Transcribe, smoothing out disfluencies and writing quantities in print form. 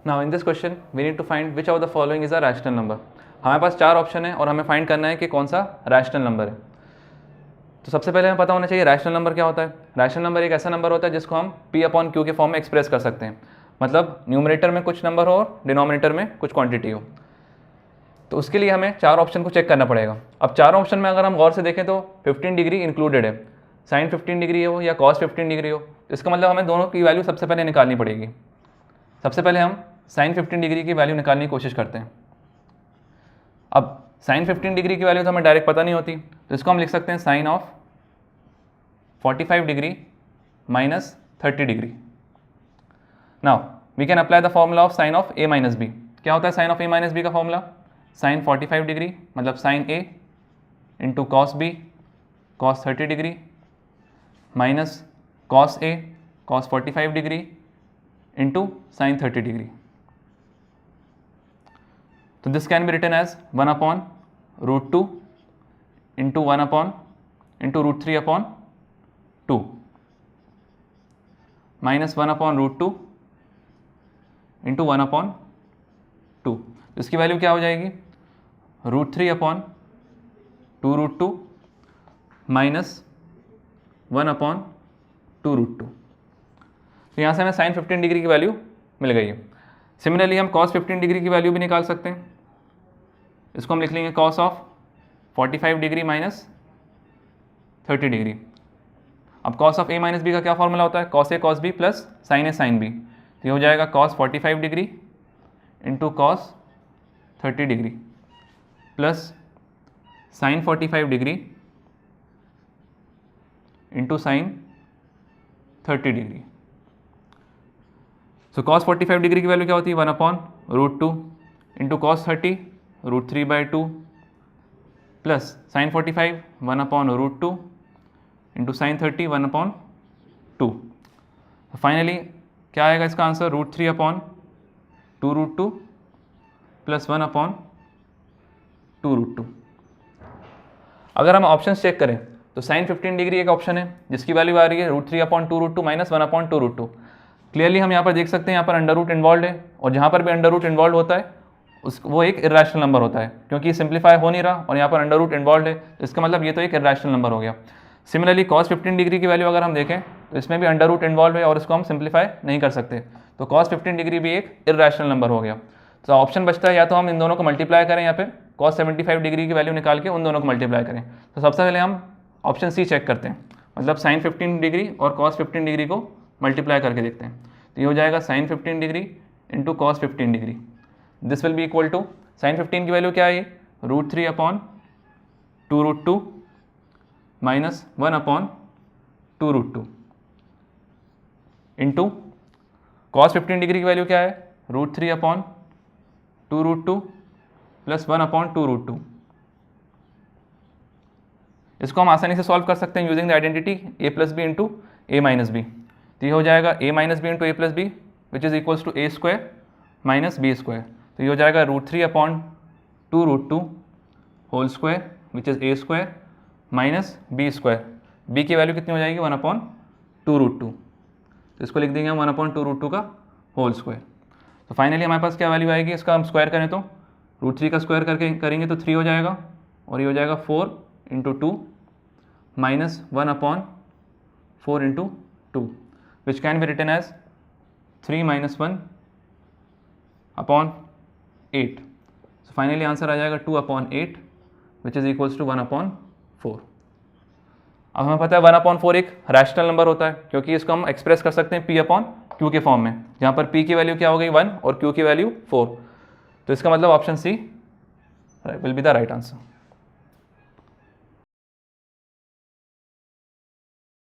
Now in this question we need to find which of the following is a rational number. हमारे पास 4 option है और हमें find करना है कि कौन सा रैशनल नंबर है। तो सबसे पहले हमें पता होना चाहिए रैशनल नंबर क्या होता है। रैशनल नंबर एक ऐसा नंबर होता है जिसको हम p अपॉन क्यू के फॉर्म में एक्सप्रेस कर सकते हैं, मतलब न्यूमरेटर में कुछ नंबर हो और डिनोमिनेटर में कुछ क्वांटिटी हो। तो उसके लिए हमें 4 ऑप्शन को चेक करना पड़ेगा। अब 4 ऑप्शन में अगर हम गौर से देखें तो 15 डिग्री इंक्लूडेड है, साइन 15 डिग्री हो या कॉस 15 डिग्री हो, तो इसका मतलब हमें दोनों की वैल्यू सबसे पहले निकालनी पड़ेगी। सबसे पहले हम साइन 15 डिग्री की वैल्यू निकालने की कोशिश करते हैं। अब साइन 15 डिग्री की वैल्यू तो हमें डायरेक्ट पता नहीं होती, तो इसको हम लिख सकते हैं sine of 45 degree minus 30 degree. Now we can apply the formula of sine of a minus b. क्या होता है sine of a minus b का फॉर्मूला? साइन 45 डिग्री मतलब sine a into cos b cos 30 degree minus cos a cos 45 degree into sine 30 degree. तो this can be written as 1 upon root 2 into 1 upon into root 3 upon 2 minus 1 upon root 2 into 1 upon 2। इसकी value क्या हो जाएगी? Root 3 upon 2 root 2 minus 1 upon 2 root 2। तो यहाँ से हमें sine 15 degree की वैल्यू मिल गई है। सिमिलरली हम कॉस 15 डिग्री की वैल्यू भी निकाल सकते हैं। इसको हम लिख लेंगे cos of 45 degree minus 30 degree. अब cos of a minus b का क्या फॉर्मूला होता है? Cos a cos b plus sine a sine b। तो ये हो जाएगा cos 45 degree into cos 30 degree plus sine 45 degree into sine 30 degree. So cos 45 degree की वैल्यू क्या होती है? 1 upon root 2 into cos 30 root 3/2 plus sine 45 1 upon root 2 into sine 30 1 upon 2। Finally क्या आएगा इसका answer? Root 3 upon 2 root 2 plus 1 upon 2 root 2। अगर हम option check करें तो साइन 15 डिग्री एक ऑप्शन है जिसकी वैल्यू आ रही है root 3 upon 2 root 2 minus 1 upon 2 root 2। Clearly हम यहाँ पर देख सकते हैं यहाँ पर अंडर रूट इन्वॉल्व है, और जहाँ पर भी अंडर रूट इन्वॉल्व होता है वो एक इरेशनल नंबर होता है, क्योंकि सिंप्लीफाई हो नहीं रहा और यहाँ पर अंडर रूट इन्वॉल्व है, इसका मतलब ये तो एक इरेशनल नंबर हो गया। सिमिलरली कॉस 15 डिग्री की वैल्यू अगर हम देखें तो इसमें भी अंडर रूट इन्वॉल्व है और इसको हम सिंप्लीफाई नहीं कर सकते, तो कॉस 15 डिग्री भी एक इरेशनल नंबर हो गया। तो ऑप्शन बचता है या तो हम इन दोनों को मल्टीप्लाई करें या फिर कॉस 75 डिग्री की वैल्यू निकाल के उन दोनों को मल्टीप्लाई करें। तो सबसे पहले हम ऑप्शन सी चेक करते हैं, मतलब साइन 15 डिग्री और कॉस 15 डिग्री को मल्टीप्लाई करके देखते हैं। तो ये हो जाएगा sine 15 degree into cos 15 degree. This will be equal to sine 15 की वैल्यू क्या है? Root 3 upon 2 root 2 minus 1 upon 2 root 2 into cos 15 degree की वैल्यू क्या है? Root 3 upon 2 root 2 plus 1 upon 2 root 2। इसको हम आसानी से सॉल्व कर सकते हैं using the identity a plus B into A minus B. तो ये हो जाएगा a minus B into A plus B which is equals to A square minus B square. तो ये हो जाएगा root 3 upon 2 root 2 whole square which is A square minus B square. B की value कितनी हो जाएगी? 1 अपॉन 2 रूट 2। तो इसको लिख देंगे हम 1 अपॉन 2 रूट 2 का होल स्क्वायर। तो फाइनली हमारे पास क्या वैल्यू आएगी? इसका हम स्क्वायर करें तो रूट 3 का स्क्वायर करके करेंगे तो 3 हो जाएगा, और ये हो जाएगा 4 into 2 minus 1 upon 4 into 2 which can be written as 3 minus 1 upon 8। So finally answer आ जाएगा 2 upon 8 which is equals to 1 upon 4। अब हमें पता है 1 अपॉन 4 एक रैशनल नंबर होता है, क्योंकि इसको हम एक्सप्रेस कर सकते हैं p अपॉन q के फॉर्म में, जहाँ पर p की वैल्यू क्या हो गई 1 और q की वैल्यू 4। तो इसका मतलब option C will be the right answer.